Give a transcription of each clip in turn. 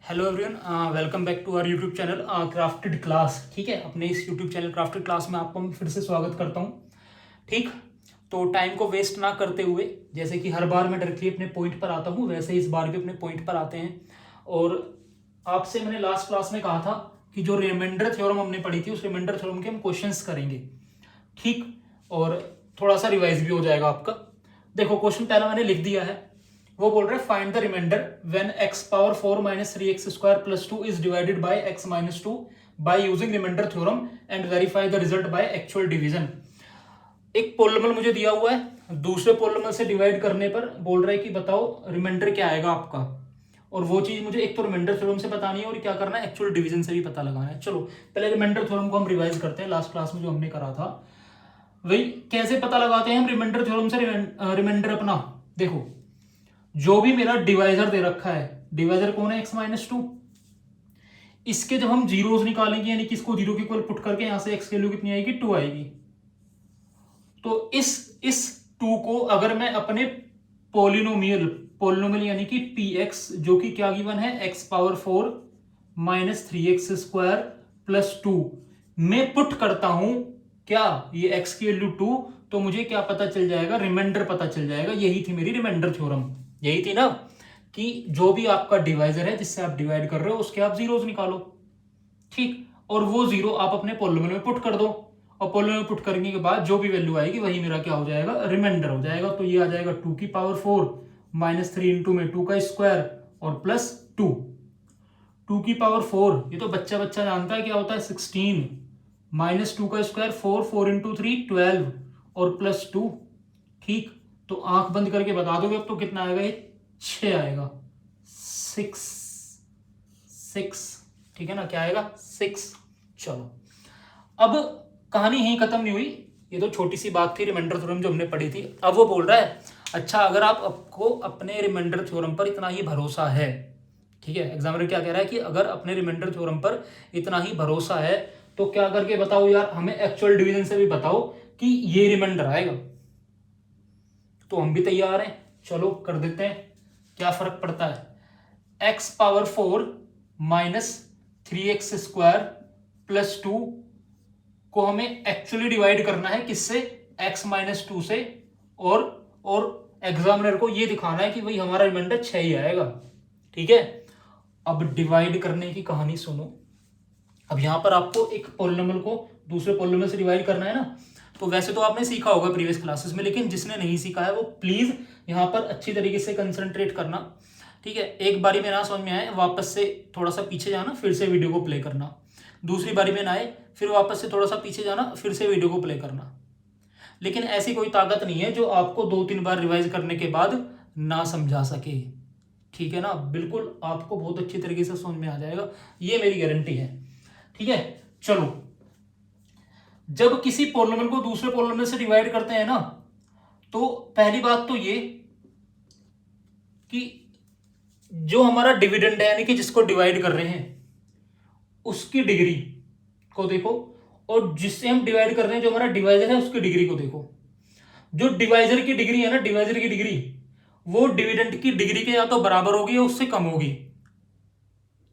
Hello everyone, welcome back to our YouTube channel crafted class. ठीक है, अपने इस यूट्यूब चैनल क्राफ्टेड क्लास में आपको मैं फिर से स्वागत करता हूँ। ठीक, तो टाइम को वेस्ट ना करते हुए, जैसे कि हर बार मैं डायरेक्टली अपने पॉइंट पर आता हूँ, वैसे इस बार भी अपने पॉइंट पर आते हैं। और आपसे मैंने लास्ट क्लास में कहा था कि जो रिमाइंडर थ्योरम हमने पढ़ी थी, उस रिमाइंडर थ्योरम के हम क्वेश्चंस करेंगे। ठीक, और थोड़ा सा रिवाइज भी हो जाएगा आपका। देखो, क्वेश्चन पहला मैंने लिख दिया है। वो बोल रहे हैं find the remainder when x power 4 minus 3x square plus 2 is divided by x minus 2 by using remainder theorem and verify the result by actual division. एक पोलिनोमियल मुझे दिया हुआ है, दूसरे पोलिनोमियल से डिवाइड करने पर बोल रहा है कि बताओ रिमाइंडर क्या आएगा आपका। और वो चीज मुझे एक तो रिमाइंडर थ्योरम से बतानी है और क्या करना है, एक्चुअल डिवीजन से भी पता लगाना है। चलो पहले रिमाइंडर थ्योरम को हम रिवाइज करते हैं। लास्ट क्लास में जो हमने करा था वही कैसे पता लगाते हैं हम रिमाइंडर थ्योरम से रिमाइंडर अपना। देखो, जो भी मेरा डिवाइजर दे रखा है, डिवाइजर कौन है, x माइनस 2। इसके जब हम जीरोस निकालेंगे, यानी कि इसको जीरो के इक्वल पुट करके यहां से x की वैल्यू कितनी आएगी, 2 आएगी। तो इस 2 को अगर मैं अपने पोलिनोमियल यानी कि px, जो कि क्या गिवन है, x power 4 minus 3x square plus 2 में पुट करता हूं, क्या ये x की वैल्यू 2, तो मुझे क्या पता चल जाएगा, रिमाइंडर पता चल जाएगा। यही थी मेरी रिमाइंडर थ्योरम, यही थी ना, कि जो भी आपका डिवाइजर है जिससे आप डिवाइड कर रहे हो उसके आप जीरोस निकालो। ठीक, और वो जीरो आप अपने पोलिनोमियल में पुट कर दो, और पोलिनोमियल में पुट करने के बाद जो भी वैल्यू आएगी वही मेरा क्या हो जाएगा, रिमाइंडर हो जाएगा। तो ये आ जाएगा 2 की पावर 4 माइनस 3 इंटू में 2 का स्क्वायर और प्लस 2। 2 की पावर 4, ये तो बच्चा बच्चा जानता है क्या होता है, 16 माइनस 2 का स्क्वायर 4, 4 इंटू 3 12 और प्लस 2। ठीक, तो आंख बंद करके बता दोगे अब तो कितना आएगा, ये 6 आएगा, 6। ठीक है ना, क्या आएगा, 6। चलो, अब कहानी यहीं खत्म नहीं हुई। ये तो छोटी सी बात थी रिमाइंडर थ्योरम जो हमने पढ़ी थी। अब वो बोल रहा है, अच्छा अगर आपको अपने रिमाइंडर थ्योरम पर इतना ही भरोसा है, ठीक है, एग्जामिनर क्या कह रहा है कि अगर अपने रिमाइंडर थ्योरम पर इतना ही भरोसा है तो क्या करके बताओ यार, हमें एक्चुअल डिवीजन से भी बताओ कि ये रिमाइंडर आएगा। तो हम भी तैयार हैं, चलो कर देते हैं। क्या फर्क पड़ता है, x power 4 minus 3x square plus 2 को हमें एक्चुअली डिवाइड करना है, किससे, x माइनस 2 से। और एग्जामिनर को ये दिखाना है कि भाई हमारा रिमाइंडर 6 ही आएगा। ठीक है, अब डिवाइड करने की कहानी सुनो। अब यहां पर आपको एक पोलिनोमियल को दूसरे पोलिनोमियल से डिवाइड करना है ना। तो वैसे तो आपने सीखा होगा प्रीवियस क्लासेस में, लेकिन जिसने नहीं सीखा है वो प्लीज यहां पर अच्छी तरीके से कंसंट्रेट करना। ठीक है, एक बारी में ना समझ में आए वापस से थोड़ा सा पीछे जाना, फिर से वीडियो को प्ले करना। दूसरी बारी में ना आए फिर वापस से थोड़ा सा पीछे जाना, फिर से वीडियो को प्ले करना। लेकिन ऐसी कोई ताकत नहीं है जो आपको 2-3 बार रिवाइज करने के बाद ना समझा सके। ठीक है ना, बिल्कुल आपको बहुत अच्छी तरीके से समझ में आ जाएगा, ये मेरी गारंटी है। ठीक है, चलो, जब किसी पोलिनोमियल को दूसरे पोलिनोमियल से डिवाइड करते हैं ना, तो पहली बात तो ये कि जो हमारा डिविडेंड है, यानी कि जिसको डिवाइड कर रहे हैं, उसकी डिग्री को देखो, और जिससे हम डिवाइड कर रहे हैं जो हमारा डिवाइजर है उसकी डिग्री को देखो। जो डिवाइजर की डिग्री है ना, डिवाइजर की डिग्री, वो डिविडेंड की डिग्री के या तो बराबर होगी या उससे कम होगी।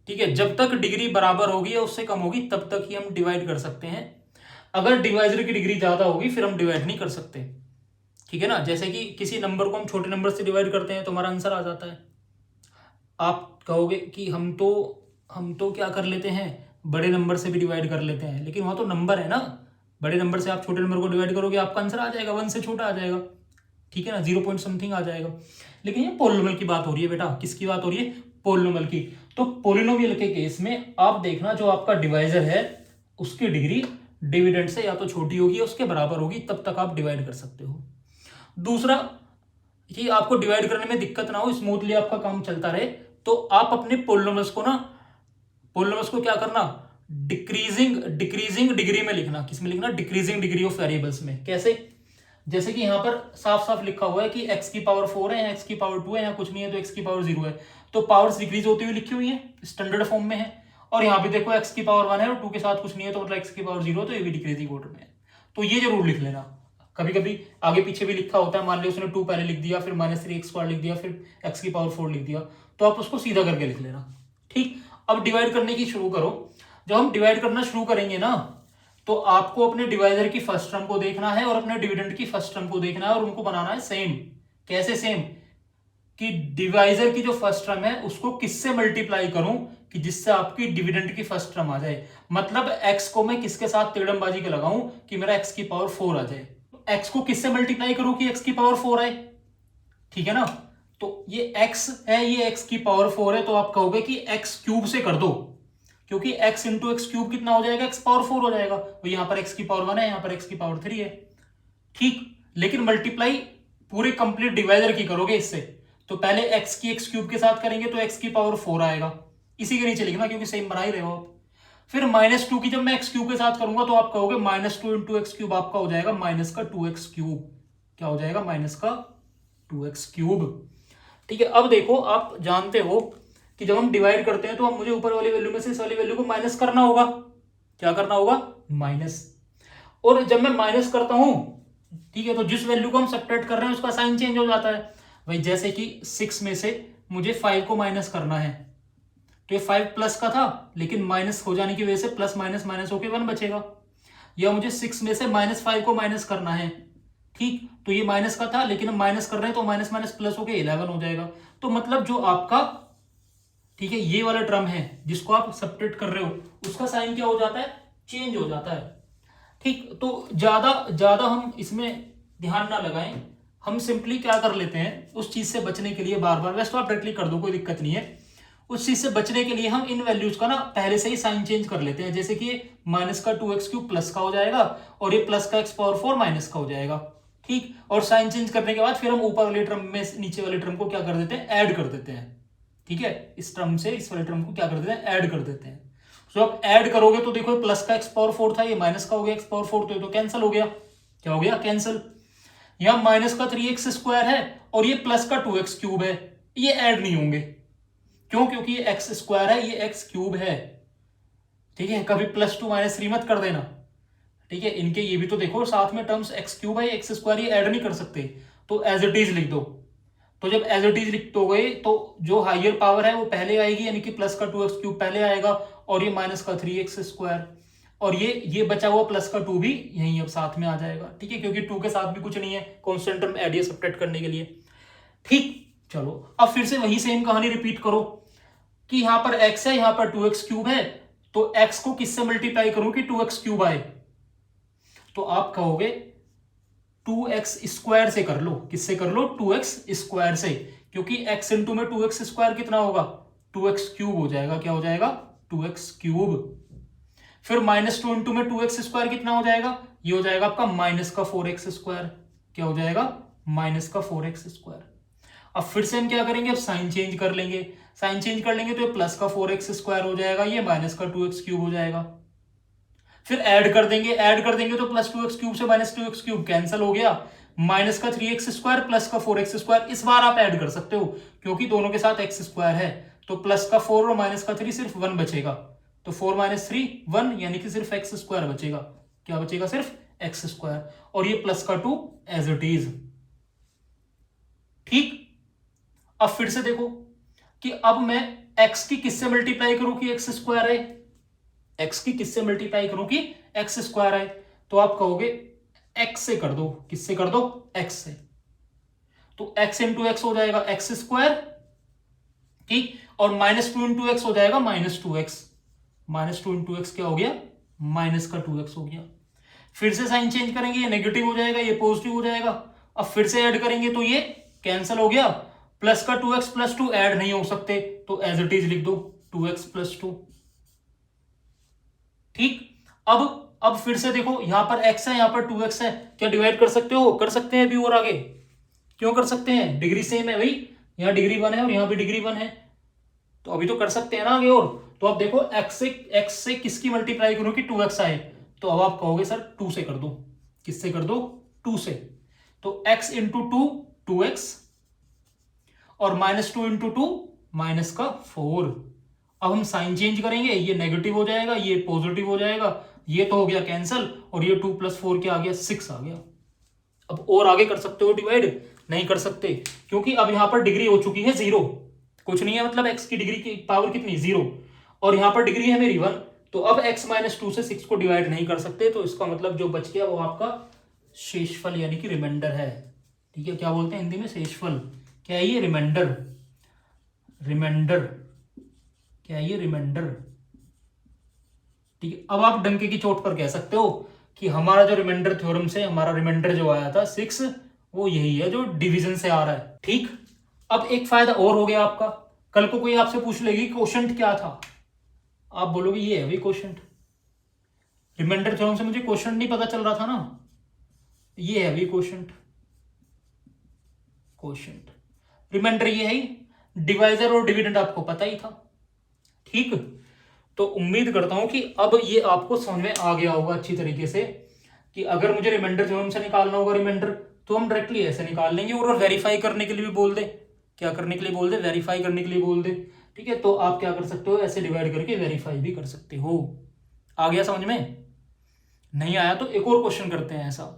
ठीक है, जब तक डिग्री बराबर होगी या उससे कम होगी तब तक ही हम डिवाइड कर सकते हैं। अगर डिवाइजर की डिग्री ज्यादा होगी फिर हम डिवाइड नहीं कर सकते। ठीक है ना, जैसे कि किसी नंबर को हम छोटे नंबर से डिवाइड करते हैं तो हमारा आंसर आ जाता है। आप कहोगे कि हम तो क्या कर लेते हैं, बड़े नंबर से भी डिवाइड कर लेते हैं, लेकिन वहां तो नंबर है ना। बड़े नंबर से आप छोटे नंबर को डिवाइड करोगे, आपका आंसर आ जाएगा, 1 से छोटा आ जाएगा। ठीक है ना, 0 पॉइंट समथिंग आ जाएगा। लेकिन ये पोलिनोमियल की बात हो रही है बेटा, किसकी बात हो रही है, पोलिनोमियल की। तो पोलिनोमियल के केस में आप देखना, जो आपका डिवाइजर है उसकी डिग्री डिविडेंड से या तो छोटी होगी या उसके बराबर होगी, तब तक आप डिवाइड कर सकते हो। दूसरा, कि आपको डिवाइड करने में दिक्कत ना हो, स्मूथली आपका काम चलता रहे, तो आप अपने पोलिनोमियल्स को क्या करना, डिक्रीजिंग डिग्री में लिखना। किस में लिखना, डिक्रीजिंग डिग्री ऑफ वेरिएबल्स में। कैसे, जैसे कि यहां पर साफ साफ लिखा हुआ है कि x की पावर 4 है, x की पावर 2 है, यहाँ कुछ नहीं है तो x की पावर 0 है, तो पावर्स डिक्रीज होती हुई लिखी हुई है, स्टैंडर्ड फॉर्म में है। और यहाँ पे देखो x की पावर 1 है और 2 के साथ कुछ नहीं है, तो मतलब x की पावर 0, तो ये भी डिक्रीजिंग ऑर्डर में है। तो ये जरूर लिख लेना। कभी कभी आगे पीछे भी लिखा होता है, मान लिया उसने 2 पहले लिख दिया, फिर माइनस 3x स्क्वायर लिख दिया, फिर x की पावर 4 लिख दिया, तो आप उसको सीधा करके लिख लेना। ठीक, अब डिवाइड करने की शुरू करो। जब हम डिवाइड करना शुरू करेंगे ना, तो आपको अपने डिवाइजर की फर्स्ट टर्म को देखना है और अपने डिविडेंड की फर्स्ट टर्म को देखना है और उनको बनाना है सेम। कैसे सेम? कि डिवाइजर की जो फर्स्ट टर्म है उसको किससे मल्टीप्लाई करूं कि जिससे आपकी डिविडेंड की फर्स्ट टर्म आ जाए। मतलब x को मैं किसके साथ तिगड़मबाजी के लगाऊं कि मेरा x की पावर 4 आ जाए। x को किससे मल्टीप्लाई करूं कि x की पावर 4 आए, ठीक है ना। तो ये x है, ये x की पावर 4 है, तो आप कहोगे कि x क्यूब से कर दो, क्योंकि x इंटू एक्स क्यूब कितना हो जाएगा, x पावर 4 हो जाएगा। तो यहां पर x की पावर 1 है, यहां पर x की पावर 3 है। ठीक, लेकिन मल्टीप्लाई पूरे कंप्लीट डिवाइजर की करोगे इससे, तो पहले x की एक्स क्यूब के साथ करेंगे तो x की पावर 4 आएगा, इसी के नीचे लिखना क्योंकि सेम बना ही रहे हो आप। फिर -2 की जब मैं एक्स क्यूब के साथ करूंगा तो आप कहोगे -2 इंटू एक्स क्यूब आपका हो जाएगा माइनस का 2x क्यूब। क्या हो जाएगा? माइनस का 2x क्यूब। ठीक है, अब देखो आप जानते हो कि जब हम डिवाइड करते हैं तो हम मुझे ऊपर वाली वैल्यू में से इस वाली वैल्यू को माइनस करना होगा। क्या करना होगा? माइनस। और जब मैं माइनस करता हूं, ठीक है, तो जिस वैल्यू को हम सब्ट्रैक्ट कर रहे हैं उसका साइन चेंज हो जाता है। भाई जैसे कि 6 में से मुझे 5 को माइनस करना है, तो ये 5 प्लस का था, लेकिन माइनस हो जाने की वजह से प्लस माइनस माइनस होकर 1 बचेगा। या मुझे 6 में से -5 को माइनस करना है, ठीक, तो ये माइनस का था, लेकिन हम माइनस कर रहे हैं तो माइनस माइनस प्लस होकर 11 हो जाएगा। तो मतलब जो आपका, ठीक है, ये वाला टर्म है जिसको आप सब्ट्रैक्ट कर रहे हो, उसका साइन क्या हो जाता है? चेंज हो जाता है। ठीक, तो ज्यादा ज्यादा हम इसमें ध्यान ना लगाएं, हम सिंपली क्या कर लेते हैं उस चीज से बचने के लिए, बार बार, वैसे तो आप डायरेक्टली कर दो कोई दिक्कत नहीं है, उस चीज से बचने के लिए हम इन वैल्यूज का ना पहले से ही साइन चेंज कर लेते हैं। जैसे कि माइनस का 2x क्यूब प्लस का हो जाएगा और ये प्लस का x पावर 4 माइनस का हो जाएगा। ठीक, और साइन चेंज करने के बाद फिर हम ऊपर वाले टर्म में नीचे वाले टर्म को क्या कर देते हैं? ऐड कर देते हैं। ठीक है, इस टर्म से इस वाले टर्म को क्या कर देते हैं? ऐड कर देते हैं। तो आप ऐड करोगे तो देखो प्लस का x पावर 4 था, ये माइनस का हो गया x पावर 4, तो ये तो कैंसिल हो गया। क्या हो गया? कैंसिल। यहां माइनस का 3x स्क्वायर है और ये प्लस का 2x क्यूब है, ये ऐड नहीं होंगे। क्यों? क्योंकि ये x स्क्वायर है, ये x क्यूब है। ठीक है, कभी +2 -3 मत कर देना। ठीक है, इनके ये भी तो देखो साथ में टर्म्स x क्यूब है, x स्क्वायर, ये ऐड नहीं कर सकते, तो एज इट इज लिख दो। तो जब एज इट इज लिख दोगे तो जो हाइयर पावर है वो पहले आएगी, यानी कि प्लस का 2x क्यूब पहले आएगा, और ये माइनस का 3x स्क्वायर, और ये बचा हुआ प्लस का 2 भी यहीं अब साथ में आ जाएगा। ठीक है, क्योंकि 2 के साथ भी कुछ नहीं है कांस्टेंट टर्म ऐड या सब्ट्रैक्ट करने के लिए। ठीक, चलो अब फिर से वही सेम कहानी रिपीट करो कि यहां पर x है, यहां पर 2x क्यूब है, तो x को किससे मल्टीप्लाई करूं कि 2x क्यूब आए? तो आप कहोगे 2x स्क्वायर से कर लो। किससे कर लो? 2x स्क्वायर से, क्योंकि x इंटू में 2x स्क्वायर कितना होगा? 2x क्यूब हो जाएगा। क्या हो जाएगा? 2x cube. फिर -2 इंटू में 2x स्क्वायर कितना हो जाएगा? ये हो जाएगा आपका माइनस का 4x स्क्वायर। क्या हो जाएगा? माइनस का 4x स्क्वायर। अब फिर से हम क्या करेंगे? अब साइन चेंज कर लेंगे। साइन चेंज कर लेंगे तो ये प्लस का 4x स्क्वायर हो जाएगा, ये माइनस का 2x क्यूब हो जाएगा। फिर ऐड कर देंगे, ऐड कर देंगे तो +2x क्यूब से -2x क्यूब कैंसिल हो गया, माइनस का 3x स्क्वायर प्लस का 4x स्क्वायर। इस बार आप ऐड कर सकते हो क्योंकि दोनों के साथ x स्क्वायर है, तो प्लस का 4 और माइनस का 3 सिर्फ 1 बचेगा, तो 4 - 3 1, यानी कि सिर्फ x स्क्वायर बचेगा। क्या बचेगा? सिर्फ x स्क्वायर, और ये प्लस का 2 एज इट इज। ठीक, अब फिर से देखो कि अब मैं x की किससे मल्टीप्लाई करूं कि x स्क्वायर आए? x की किससे मल्टीप्लाई करूं कि x स्क्वायर आए? तो आप कहोगे x से कर दो। किससे कर दो? x से। तो x इंटू एक्स हो जाएगा x स्क्वायर, ठीक, और -2 इंटू एक्स हो जाएगा -2x। -2 इंटू एक्स क्या हो गया? माइनस का 2x हो गया। फिर से साइन चेंज करेंगे, ये नेगेटिव हो जाएगा, ये पॉजिटिव हो जाएगा। अब फिर से ऐड करेंगे तो ये कैंसिल हो गया, प्लस का 2x + 2 ऐड नहीं हो सकते, तो एज इट इज लिख दो 2x + 2। ठीक, अब फिर से देखो यहां पर x है, यहां पर 2x है, क्या डिवाइड कर सकते हो? कर सकते हैं अभी और आगे। क्यों कर सकते हैं? डिग्री सेम है भाई, यहां डिग्री 1 है और यहां भी डिग्री 1 है, तो अभी तो कर सकते हैं ना आगे और। तो अब देखो x से किसकी मल्टीप्लाई करूं कि 2x आए? तो अब आप कहोगे सर 2 से कर दो। किससे कर दो? 2 से। तो x इंटू 2 2x, और -2 इंटू 2 माइनस का 4। अब हम साइन चेंज करेंगे, ये नेगेटिव हो जाएगा, ये पॉजिटिव हो जाएगा, ये तो हो गया कैंसल, और ये 2 + 4 क्या आ गया? 6 आ गया। अब और आगे कर सकते हो डिवाइड? नहीं कर सकते, क्योंकि अब यहां पर डिग्री हो चुकी है 0। कुछ नहीं है, मतलब x की डिग्री की पावर कितनी, 0, और यहाँ पर डिग्री है मेरी 1, तो अब x माइनस 2 से 6 को डिवाइड नहीं कर सकते, तो इसका मतलब जो बच गया वो आपका शेषफल यानी कि रिमाइंडर है। ठीक है, क्या बोलते हैं हिंदी में, शेषफल। क्या है ये, रिमाइंडर, रिमाइंडर, क्या है ये, रिमाइंडर। ठीक है, अब आप डंके की चोट पर कह सकते हो कि हमारा जो रिमाइंडर थ्योरम से हमारा रिमाइंडर जो आया था 6, वो यही है जो डिवीजन से आ रहा है। ठीक, अब एक फायदा और हो गया आपका, कल को कोई आपसे पूछ लेगी क्वोशंट क्या था, आप बोलोगे ये है भाई क्वोशंट, रिमाइंडर थ्योरम से मुझे क्वोशंट नहीं पता चल रहा था ना, ये है भाई क्वोशंट, क्वोशंट रिमाइंडर ये है ही, डिवाइजर और डिविडेंड आपको पता ही था। ठीक, तो उम्मीद करता हूं कि अब ये आपको समझ में आ गया होगा अच्छी तरीके से कि अगर मुझे रिमाइंडर थ्योरम से निकालना होगा रिमाइंडर, तो हम डायरेक्टली ऐसे निकाल लेंगे, और वेरीफाई करने के लिए भी बोल दे, क्या करने के लिए बोल दे, वेरीफाई करने के लिए बोल दे। ठीक है, तो आप क्या कर सकते हो, ऐसे डिवाइड करके वेरीफाई भी कर सकते हो। आ गया समझ में? नहीं आया तो एक और क्वेश्चन करते हैं ऐसा,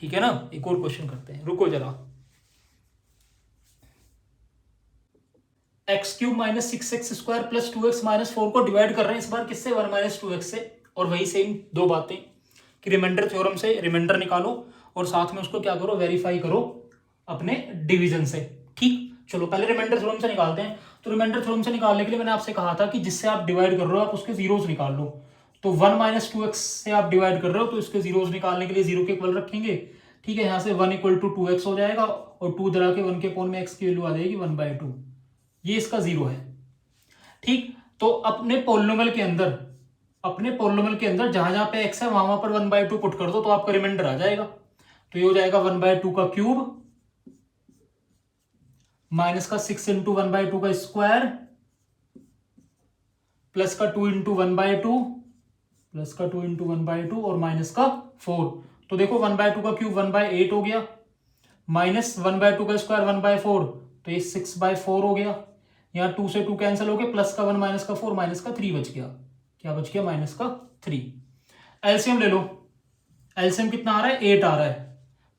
ठीक है ना, एक और क्वेश्चन करते हैं, रुको जरा। X cube minus 6x square plus 2x minus 4 को डिवाइड कर रहे हैं इस बार किससे, 1 माइनस 2x से, और वही सेम दो बातें कि रिमाइंडर थ्योरम से रिमाइंडर निकालो और साथ में उसको क्या करो, वेरीफाई करो अपने डिवीजन से। ठीक, चलो पहले रिमाइंडर थ्योरम से निकालते हैं। तो रिमाइंडर थ्योरम से निकालने के लिए मैंने आपसे कहा था कि जिससे आप डिवाइड कर रहे हो आप उसके जीरोस निकाल लो। तो 1 माइनस 2x से आप डिवाइड कर रहे हो तो इसके जीरोस निकालने के लिए जीरो के इक्वल रखेंगे। ठीक है, यहाँ से 1 इक्वल टू 2x हो जाएगा, और 2 धरा के 1 के कोन में x की वैल्यू आ जाएगी 1/2, ये इसका जीरो है। ठीक, तो अपने पोलिनोमियल के अंदर, अपने पोलिनोमियल के अंदर जहां जहां पे x है वहां वहां पर 1/2 पुट कर दो तो आपका रिमाइंडर आ जाएगा। तो ये हो जाएगा 1/2 का क्यूब माइनस का 6 इंटू 1/2 का स्क्वायर प्लस का 2 इंटू 1/2 प्लस का 2 इंटू 1/2 और माइनस का 4। तो देखो 1/2 का क्यूब 1/8 हो गया, माइनस 1/2 का स्क्वायर 1/4, तो ये 6/4 हो गया। यहाँ 2 से 2 कैंसिल हो गया, प्लस का 1 माइनस का 4 माइनस का 3 बच गया। क्या बच गया, माइनस का 3। एलसीएम ले लो, एलसीएम कितना आ रहा है, 8 आ रहा है,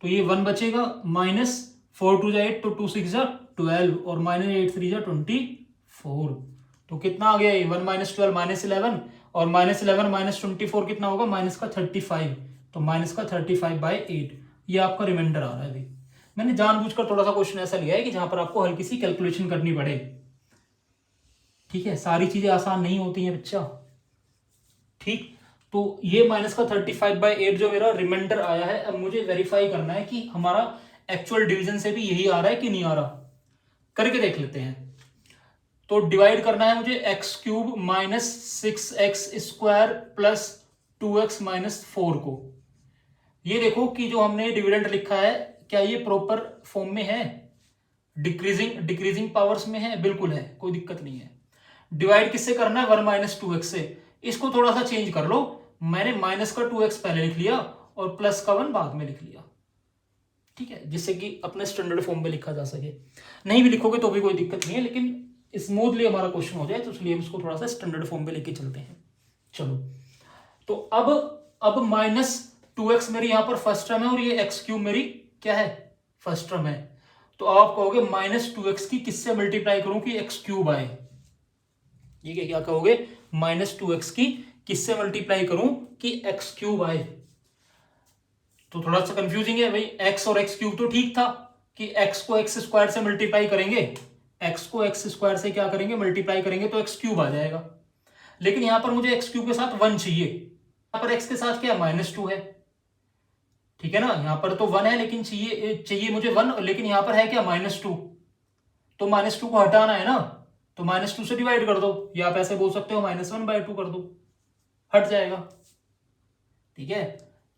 तो ये 1 बचेगा, माइनस 4 2 जा 8 तो 2 6 जा 12 और माइनस 8 3 जा 24। तो कितना आ गया ये, 1 माइनस 12 माइनस 11, और माइनस 11 माइनस 24 कितना होगा, माइनस का 35, तो माइनस का 35/8, ये आपका रिमाइंडर आ रहा है। अभी मैंने जानबूझकर थोड़ा सा क्वेश्चन ऐसा लिया है कि जहां पर आपको हल्की सी कैलकुलेशन करनी पड़े। ठीक है, सारी चीजें आसान नहीं होती हैं बच्चा। ठीक, तो ये माइनस का 35/8 जो मेरा रिमाइंडर आया है, अब मुझे वेरीफाई करना है कि हमारा एक्चुअल डिवीजन से भी यही आ रहा है कि नहीं आ रहा, करके देख लेते हैं। तो डिवाइड करना है मुझे x cube minus 6x square plus 2x minus 4 को। ये देखो कि जो हमने डिविडेंड लिखा है क्या ये प्रॉपर फॉर्म में है, डिक्रीजिंग डिक्रीजिंग पावर्स में है, बिल्कुल है, कोई दिक्कत नहीं है। डिवाइड किससे करना है, 1 माइनस 2x से। इसको थोड़ा सा चेंज कर लो, मैंने माइनस का 2x पहले लिख लिया और प्लस का 1 बाद में लिख लिया। ठीक है, जिससे कि अपने स्टैंडर्ड फॉर्म में लिखा जा सके। नहीं भी लिखोगे तो भी कोई दिक्कत नहीं है, लेकिन स्मूथली हमारा क्वेश्चन हो जाए तो इसलिए हम इसको थोड़ा सा स्टैंडर्ड फॉर्म में लेके चलते हैं। चलो, तो अब माइनस 2x मेरी यहां पर फर्स्ट टर्म है और ये x क्यूब मेरी क्या है, फर्स्ट टर्म है। तो आप कहोगे माइनस 2x की किससे मल्टीप्लाई करूं कि x क्यूब आए, ये क्या कहोगे, माइनस 2x की किससे मल्टीप्लाई करूं कि x क्यूब आए। तो थोड़ा सा कंफ्यूजिंग है भाई, x और x क्यूब तो ठीक था कि x को x स्क्वायर से मल्टीप्लाई करेंगे, x को x स्क्वायर से क्या करेंगे, मल्टीप्लाई करेंगे तो x क्यूब आ जाएगा। लेकिन यहां पर मुझे x क्यूब के साथ 1 चाहिए, यहां पर x के साथ क्या माइनस 2 है। ठीक है ना, यहां पर तो 1 है लेकिन चाहिए मुझे 1, लेकिन यहां पर है क्या, -2, तो -2 को हटाना है ना, तो -2 से डिवाइड कर दो, या आप ऐसे बोल सकते हो -1/2 कर दो, हट जाएगा। ठीक है,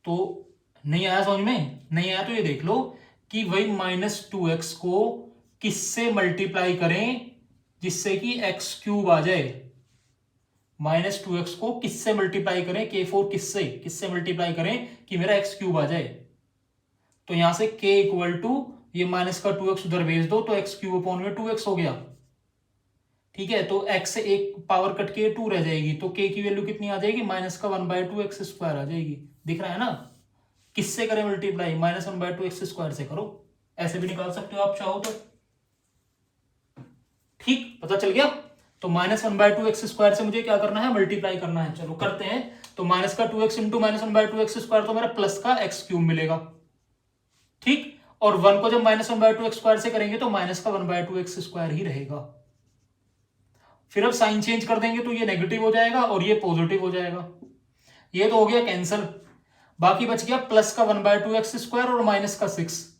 तो नहीं आया समझ में, नहीं आया तो ये देख लो कि वही -2x को किससे मल्टीप्लाई करें जिससे कि x क्यूब आ जाए, -2x को किससे मल्टीप्लाई करें, k4 किससे किससे मल्टीप्लाई करें कि मेरा x क्यूब आ जाए। तो यहां से k इक्वल टू ये माइनस का 2x उधर भेज दो तो x क्यूब अपॉन में 2x हो गया। ठीक है, तो x से एक पावर कट के 2 रह जाएगी, तो k की वैल्यू कितनी आ जाएगी, माइनस का 1/2 x स्क्वायर आ जाएगी। दिख रहा है ना, किससे करें मल्टीप्लाई, -1/2 x स्क्वायर से करो, ऐसे भी निकाल सकते हो आप चाहो तो। ठीक, पता चल गया। तो -1/2x² से मुझे क्या करना है, मल्टीप्लाई करना है। चलो करते हैं। तो माइनस का 2x इंटू -1/2x² तो मेरा प्लस का x³ मिलेगा। ठीक, और 1 को जब -1/2x² से करेंगे तो माइनस का 1/2x² ही रहेगा। फिर अब साइन चेंज कर देंगे तो ये नेगेटिव हो जाएगा और ये पॉजिटिव हो जाएगा। ये तो हो गया कैंसल। बाकी बच गया प्लस का 1/2x² और माइनस का 6।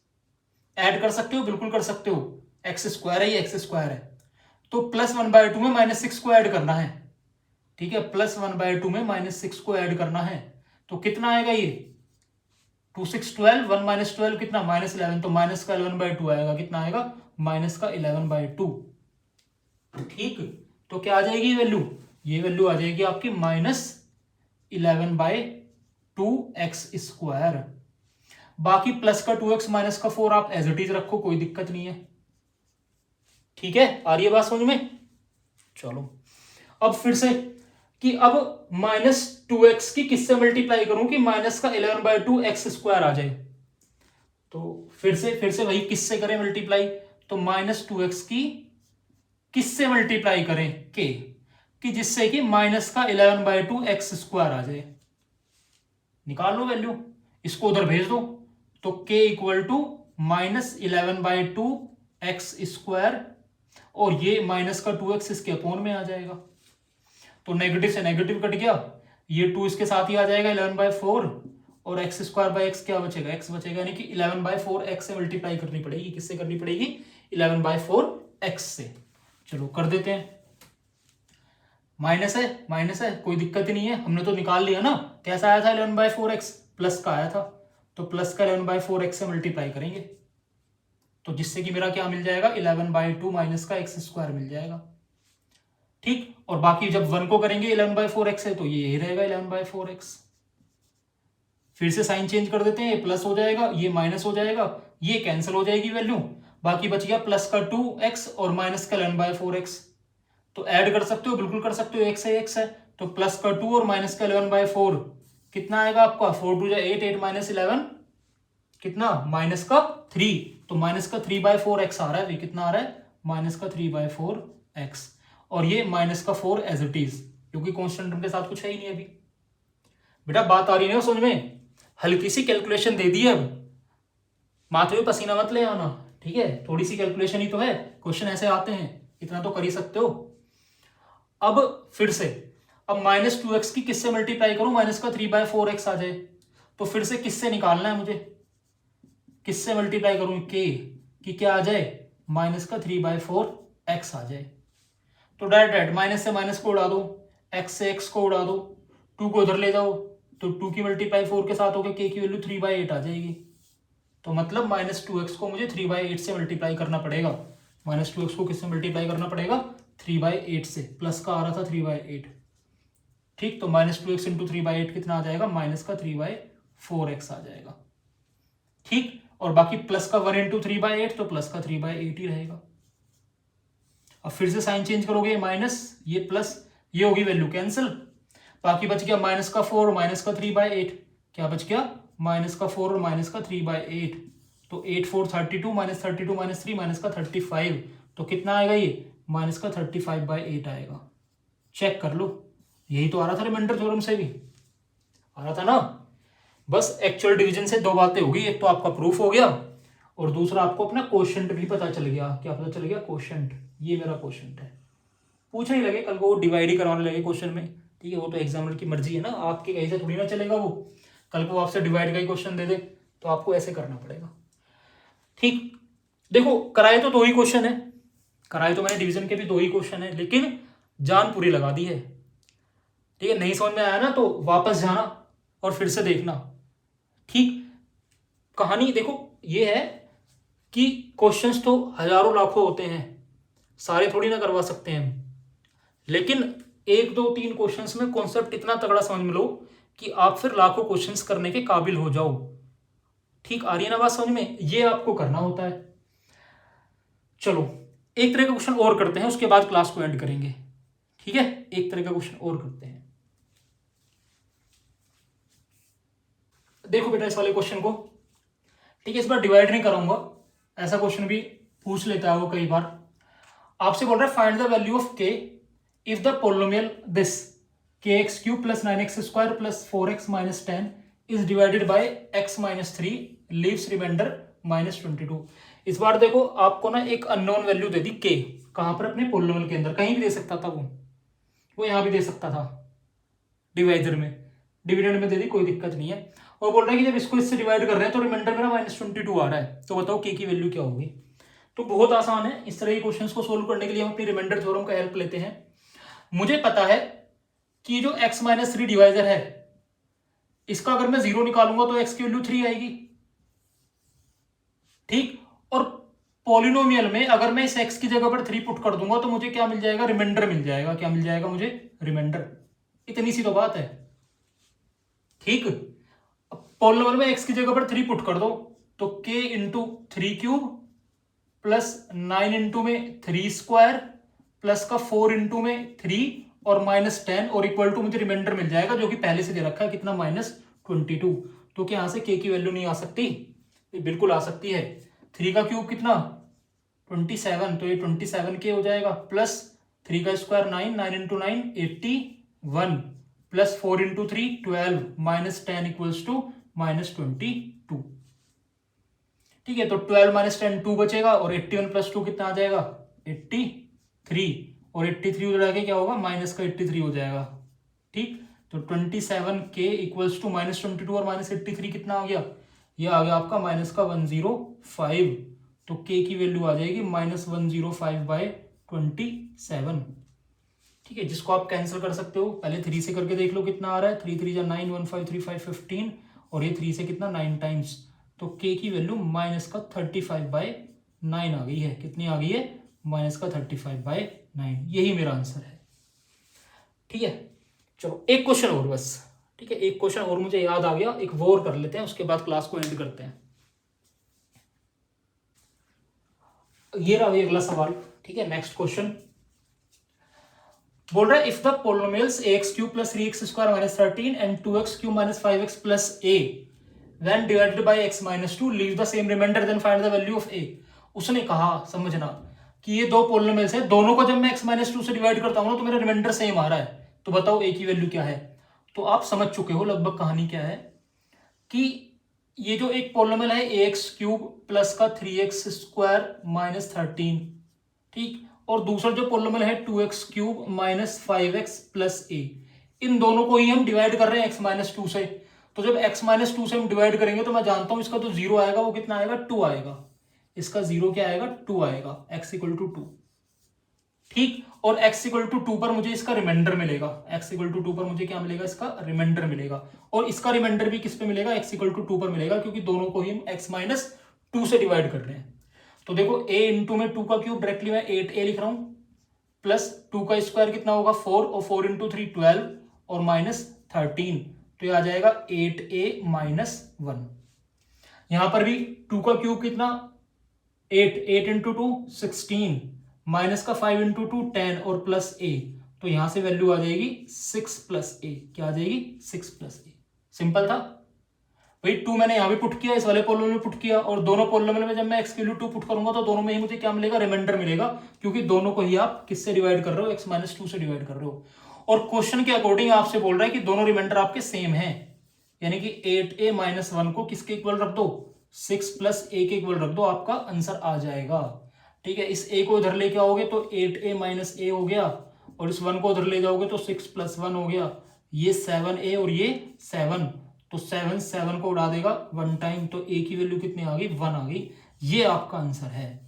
ऐड कर सकते हो, बिल्कुल कर सकते हो, x² है, ये x² है। तो +1/2 में -6 को ऐड करना है। ठीक है, +1/2 में -6 को ऐड करना है। तो कितना आएगा ये, 2 6 12, 1 - 12 कितना, -11। तो माइनस का 11/2 आएगा। कितना आएगा, माइनस का 11/2। ठीक, तो क्या आ जाएगी वैल्यू, ये वैल्यू आ जाएगी आपकी -11/2x²। बाकी प्लस का 2x माइनस का 4 आप एज इट इज रखो, कोई दिक्कत नहीं है। ठीक है, आ रही है बात समझ में। चलो अब फिर से कि अब -2x की किससे मल्टीप्लाई करूं कि माइनस का 11/2x² आ जाए। तो फिर से वही किससे करें मल्टीप्लाई, तो -2x की किससे मल्टीप्लाई करें, के, कि जिससे कि माइनस का 11/2x² आ जाए। निकाल लो वैल्यू, इसको उधर भेज दो। तो k इक्वल टू -11/2x², और ये माइनस का 2x इसके अपोन में आ जाएगा। तो नेगेटिव से नेगेटिव कट गया, ये 2 इसके साथ ही आ जाएगा 11/4, और x²/x क्या बचेगा, x बचेगा, यानी कि 11/4x से मल्टीप्लाई करनी पड़ेगी। किससे करनी पड़ेगी, 11/4x से। चलो कर देते हैं। माइनस है, कोई दिक्कत ही नहीं है, हमने तो निकाल लिया ना। कैसा आया था 11/4x, प्लस का आया था। तो प्लस का 11/4x से मल्टीप्लाई करेंगे, तो जिससे कि मेरा क्या मिल जाएगा, 11/2 माइनस का x² मिल जाएगा। ठीक, और बाकी जब 1 को करेंगे 11/4x से, तो ये रहेगा 11/4x। फिर से साइन चेंज कर देते हैं, ये प्लस हो जाएगा, ये माइनस हो जाएगा, ये कैंसिल हो जाएगी वैल्यू। बाकी बच गया प्लस का 2x और माइनस का 11/4x। तो ऐड कर सकते हो, बिल्कुल कर सकते हो, x है। तो प्लस का 2 और माइनस का 11/4 कितना आएगा आपका, 4 2 8, 8 - 11 कितना, माइनस का 3। तो माइनस का 3/4x आ रहा है। कितना आ रहा है, माइनस का 3/4x। और ये माइनस का 4 एज इट इज, क्योंकि कॉन्स्टेंट टर्म के साथ कुछ है ही नहीं अभी। बेटा बात आ रही है समझ में, हल्की सी कैलकुलेशन दे दी है। अब माथे में पसीना मत ले आना, ठीक है, थोड़ी सी कैलकुलेशन ही तो है, क्वेश्चन ऐसे आते हैं, इतना तो कर ही सकते हो। अब फिर से, अब -2x की किससे मल्टीप्लाई करूं, माइनस का 3/4x आ जाए। तो फिर से किससे निकालना है मुझे, किससे मल्टीप्लाई करूं, के, कि क्या आ जाए, माइनस का 3/4x आ जाए। तो डायरेक्ट माइनस से माइनस को उड़ा दो, x से x को उड़ा दो, 2 को उधर ले जाओ, तो 2 की मल्टीप्लाई 4 के साथ होकर k की वैल्यू 3/8 आ जाएगी। तो मतलब -2x को मुझे 3/8 से मल्टीप्लाई करना पड़ेगा। -2x को किससे मल्टीप्लाई करना पड़ेगा, 3/8 से। प्लस का आ रहा था 3/8। ठीक, तो -2x इंटू 3/8 कितना आ जाएगा, माइनस का 3/4x आ जाएगा। ठीक, और बाकी प्लस का 1 इंटू 3/8, तो प्लस का 3/8 ही रहेगा। अब फिर से साइन चेंज करोगे, माइनस, ये प्लस, ये होगी वैल्यू कैंसिल। बाकी बच गया माइनस का 4 और माइनस का 3/8। क्या बच गया, माइनस का 4 और माइनस का 3/8। तो 8 4 32, -32 - 3 माइनस का 35। तो कितना आएगा ये, माइनस का 35/8 आएगा। चेक कर लो, यही तो आ रहा था रिमाइंडर थ्योरम से भी आ रहा था ना। बस एक्चुअल डिवीजन से दो बातें होगी, एक तो आपका प्रूफ हो गया और दूसरा आपको अपना क्वोशंट भी पता चल गया। क्या पता चल गया, क्वोशंट, ये मेरा क्वोशंट है। पूछने ही लगे कल को, वो डिवाइड ही करवाने लगे क्वेश्चन में, ठीक है, वो तो एग्जामिनर की मर्जी है ना, आपके कहीं से थोड़ी ना चलेगा वो। कल को आपसे डिवाइड का ही क्वेश्चन दे दे तो आपको ऐसे करना पड़ेगा। ठीक, देखो कराए तो 2 ही क्वेश्चन है, कराए तो मैंने डिवीजन के भी 2 ही क्वेश्चन है, लेकिन जान पूरी लगा दी है। ठीक है, नहीं समझ में आया ना तो वापस जाना और फिर से देखना। ठीक, कहानी देखो ये है कि क्वेश्चंस तो हजारों लाखों होते हैं, सारे थोड़ी ना करवा सकते हैं हम, लेकिन 1 2 3 क्वेश्चंस में कॉन्सेप्ट इतना तगड़ा समझ में लो कि आप फिर लाखों क्वेश्चंस करने के काबिल हो जाओ। ठीक, आ रही है ना बात समझ में, ये आपको करना होता है। चलो एक तरह का क्वेश्चन और करते हैं, उसके बाद क्लास को एंड करेंगे। ठीक है, एक तरह का क्वेश्चन और करते हैं। देखो बेटा इस वाले क्वेश्चन को, ठीक है, इस बार डिवाइड नहीं कराऊंगा, ऐसा क्वेश्चन भी पूछ लेता है वो कई बार। आपसे बोल रहा है find the value of k if the polynomial this kx³ + 9x² + 4x - 10 is divided by x - 3 leaves remainder -22। इस बार देखो आपको ना एक अननोन वैल्यू दे दी k, कहां पर? अपने पोलिनोमियल के अंदर, कहीं भी दे सकता था वो यहां भी दे सकता था, डिवाइजर में, डिविडेंड में दे दी, कोई दिक्कत नहीं है। और बोल रहा है कि जब इसको इससे डिवाइड कर रहे हैं तो रिमाइंडर मेरा -22 आ रहा है, तो बताओ k की वैल्यू क्या होगी। तो बहुत आसान है, इस तरह के क्वेश्चंस को सोल्व करने के लिए हम अपनी रिमाइंडर थ्योरम का हेल्प लेते हैं। मुझे पता है कि जो x - 3 डिवाइजर है इसका अगर मैं 0 निकालूंगा तो x की वैल्यू 3 आएगी, ठीक। और पॉलिनोमियल में अगर मैं इस x की जगह पर 3 पुट कर दूंगा तो मुझे क्या मिल जाएगा? रिमाइंडर मिल जाएगा। क्या मिल जाएगा मुझे? रिमाइंडर। इतनी सी तो बात है, ठीक। पॉलिनोमियल में x की जगह पर 3 पुट कर दो तो k × 3³ प्लस 9 × में 3² प्लस का 4 × में 3 और -10 और इक्वल टू मुझे रिमाइंडर मिल जाएगा जो कि पहले से दे रखा है, कितना? -22। तो क्या यहां से k की वैल्यू नहीं आ सकती? बिल्कुल आ सकती है। 3 का क्यूब कितना? 27, तो ये 27k हो जाएगा, प्लस 3 का स्क्वायर 9, 9 × 9 81 प्लस 4 × 3 12 -10 इक्वल्स टू -22। ठीक है, तो 12 - 10 2 बचेगा और 81 + 2 कितना आ जाएगा? 83, और 83 उधर के क्या होगा? -83 हो जाएगा, ठीक। तो 27k इक्वल्स टू -22 और -83 कितना आ गया? ये आ गया आपका -105। तो k की वैल्यू आ जाएगी -105/27, ठीक है, जिसको आप कैंसिल कर सकते हो। पहले 3 से करके देख लो कितना आ रहा है। 3 3 9 1 5 3 5 15 और ये 3 से कितना? 9 टाइम्स, तो k की वैल्यू -35/9 आ गई है। कितनी आ गई है? -35/9। यही मेरा आंसर है, ठीक है। चलो एक क्वेश्चन और बस, ठीक है, एक क्वेश्चन और मुझे याद आ गया, एक वो और कर लेते हैं, उसके बाद क्लास को एंड करते हैं। ये रहा अगला सवाल, ठीक है। नेक्स्ट क्वेश्चन बोल रहा है if the polynomials ax³ + 3x² - 13 and 2x³ - 5x + a when divided by x - 2 leave the same remainder, then find the value of a। उसने कहा, समझना, कि ये दो पोलिनोमियल्स है, दोनों को जब मैं x - 2 से डिवाइड करता हूं तो मेरा रिमाइंडर सेम आ रहा है, तो बताओ a की वैल्यू क्या है। तो आप समझ चुके हो लगभग कहानी क्या है, कि ये जो एक पोलिनोमियल है ax³ प्लस का 3x² - 13, ठीक, और दूसरा जो पोलिनोमियल है 2x³ - 5x + a, इन दोनों को ही हम डिवाइड कर रहे हैं x - 2 से। तो जब x - 2 से हम डिवाइड करेंगे तो मैं जानता हूं इसका तो 0 आएगा, वो कितना आएगा? 2 आएगा। इसका 0 क्या आएगा? 2 आएगा, x = 2, ठीक। और x = 2 पर मुझे इसका रिमाइंडर मिलेगा। x = 2 पर मुझे क्या मिलेगा? इसका रिमाइंडर मिलेगा। और इसका रिमाइंडर भी किस पे मिलेगा? x = 2 पर मिलेगा, क्योंकि दोनों को ही हम x - 2 से डिवाइड कर रहे हैं। तो देखो a × में 2 का क्यूब डायरेक्टली मैं 8a लिख रहा हूं, प्लस 2 का स्क्वायर कितना होगा? 4, और 4 × 3 12 और -13, तो ये आ जाएगा 8a - 1। यहां पर भी 2 का क्यूब कितना? 8, 8 × 2 16, माइनस का 5 × 2 10 और प्लस a, तो यहां से वैल्यू आ जाएगी 6 + a। क्या आ जाएगी? 6 + a। सिंपल था भाई। 2 मैंने यहां भी पुट किया, इस वाले पोलिनोमियल में पुट किया, और दोनों पोलिनोमियल में जब मैं x की वैल्यू 2 पुट करूंगा तो दोनों में ही मुझे क्या मिलेगा? रिमाइंडर मिलेगा, क्योंकि दोनों को ही आप किससे डिवाइड कर रहे हो? x - 2 से डिवाइड कर रहे हो। और क्वेश्चन के अकॉर्डिंग आपसे बोल रहा है कि दोनों रिमाइंडर आपके सेम है, यानी कि 8a - 1 को किसके इक्वल रख दो? 6 + a के इक्वल रख दो, आपका आंसर आ जाएगा, ठीक है। इस a को इधर लेके आओगे तो 8a - a हो गया, और इस 1 को उधर ले जाओगे तो 6 + 1 हो गया, ये 7a और ये 7, तो 7 7 को उड़ा देगा 1 टाइम, तो a की वैल्यू कितनी आ गई? 1 आ गई। ये आपका आंसर है,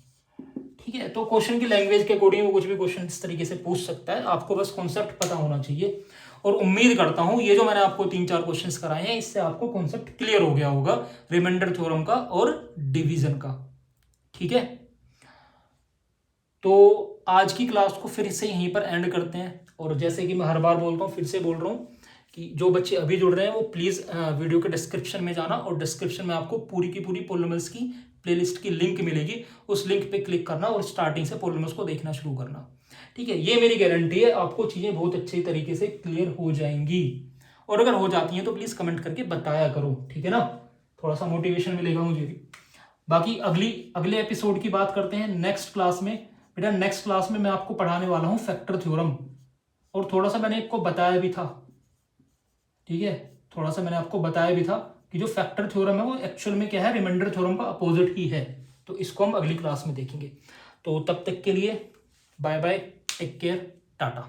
ठीक है। तो क्वेश्चन की लैंग्वेज के अकॉर्डिंग वो कुछ भी क्वेश्चन इस तरीके से पूछ सकता है, आपको बस कॉन्सेप्ट पता होना चाहिए। और उम्मीद करता हूं ये जो मैंने आपको 3-4 क्वेश्चंस कराए हैं इससे आपको कॉन्सेप्ट क्लियर हो गया होगा रिमाइंडर थ्योरम का और डिवीजन का, ठीक है। तो आज की क्लास को फिर से यहीं पर एंड करते हैं, और जैसे कि मैं हर बार बोलता हूँ, फिर से बोल रहा हूँ कि जो बच्चे अभी जुड़ रहे हैं वो प्लीज़ वीडियो के डिस्क्रिप्शन में जाना, और डिस्क्रिप्शन में आपको पूरी की पूरी पोलिनोमियल्स की प्लेलिस्ट की लिंक मिलेगी, उस लिंक पे क्लिक करना और स्टार्टिंग से पोलिनोमियल्स को देखना शुरू करना, ठीक है। ये मेरी गारंटी है, आपको चीज़ें बहुत अच्छे तरीके से क्लियर हो जाएंगी, और अगर हो जाती हैं तो प्लीज़ कमेंट करके बताया करो, ठीक है ना, थोड़ा सा मोटिवेशन मिलेगा मुझे भी। बाकी अगले एपिसोड की बात करते हैं नेक्स्ट क्लास में। बेटा नेक्स्ट क्लास में मैं आपको पढ़ाने वाला हूँ फैक्टर थ्योरम, और थोड़ा सा मैंने आपको बताया भी था, ठीक है, थोड़ा सा मैंने आपको बताया भी था कि जो फैक्टर थ्योरम है वो एक्चुअल में क्या है, रिमाइंडर थ्योरम का अपोजिट ही है। तो इसको हम अगली क्लास में देखेंगे। तो तब तक के लिए bye bye, take care, Tata.